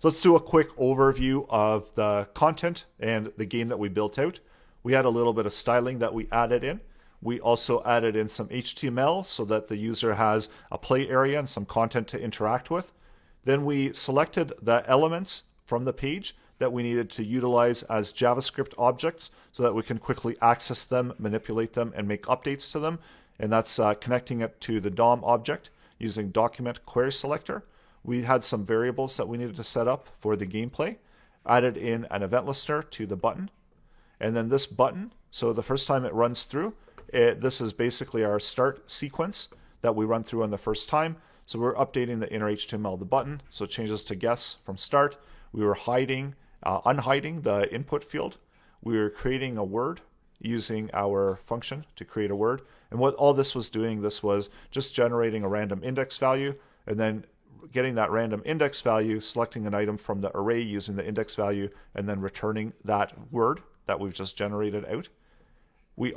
So let's do a quick overview of the content and the game that we built out. We had a little bit of styling that we added in. We also added in some HTML so that the user has a play area and some content to interact with. Then we selected the elements from the page that we needed to utilize as JavaScript objects so that we can quickly access them, manipulate them, and make updates to them. And that's connecting it to the DOM object using document query selector. We had some variables that we needed to set up for the gameplay, added in an event listener to the button. And then this button, so the first time it runs through, this is basically our start sequence that we run through on the first time. So we're updating the inner HTML of the button, so it changes to guess from start. We were unhiding the input field. We were creating a word using our function to create a word. And what all this was doing, this was just generating a random index value and then getting that random index value, selecting an item from the array using the index value, and then returning that word that we've just generated out. We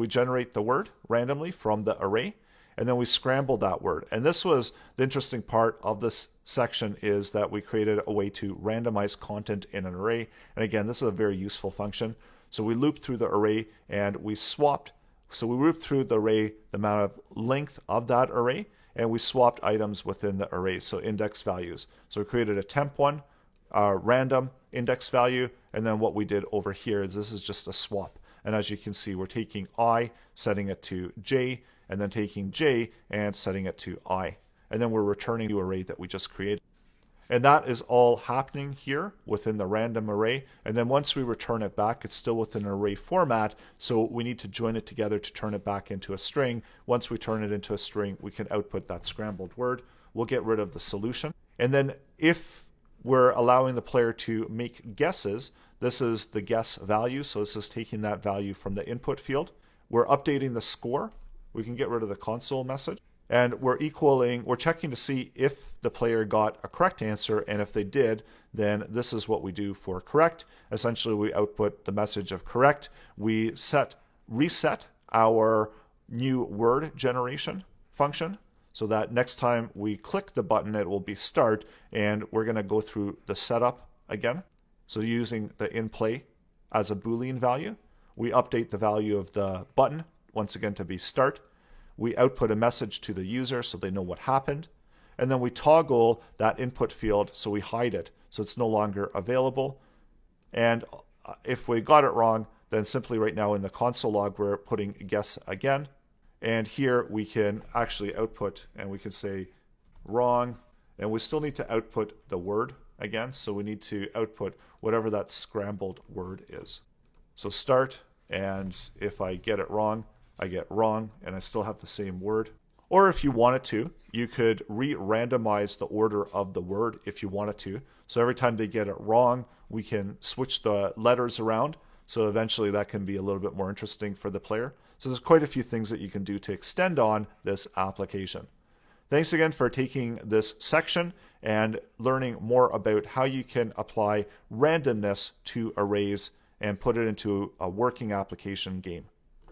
generate the word randomly from the array, and then we scramble that word. And this was the interesting part of this section, is that we created a way to randomize content in an array. And again, this is a very useful function. So we looped through the array and we swapped. So we looped through the array, the amount of length of that array, and we swapped items within the array, so index values. So we created a temp one, a random index value, and then what we did over here is this is just a swap. And as you can see, we're taking I, setting it to J, and then taking J and setting it to I. And then we're returning the array that we just created. And that is all happening here within the random array. And then once we return it back, it's still within an array format. So we need to join it together to turn it back into a string. Once we turn it into a string, we can output that scrambled word. We'll get rid of the solution. And then if we're allowing the player to make guesses, this is the guess value. So this is taking that value from the input field. We're updating the score. We can get rid of the console message. And we're checking to see if the player got a correct answer, and if they did, then this is what we do for correct. Essentially, we output the message of correct. We reset our new word generation function so that next time we click the button, it will be start, and we're going to go through the setup again. So using the in-play as a Boolean value, we update the value of the button once again to be start. We output a message to the user so they know what happened. And then we toggle that input field so we hide it so it's no longer available. And if we got it wrong, then simply right now in the console log, we're putting guess again. And here we can actually output, and we can say wrong. And we still need to output the word again. So we need to output whatever that scrambled word is. So start, and if I get it wrong, I get wrong, and I still have the same word. Or if you wanted to, you could re-randomize the order of the word if you wanted to. So every time they get it wrong, we can switch the letters around. So eventually that can be a little bit more interesting for the player. So there's quite a few things that you can do to extend on this application. Thanks again for taking this section and learning more about how you can apply randomness to arrays and put it into a working application game.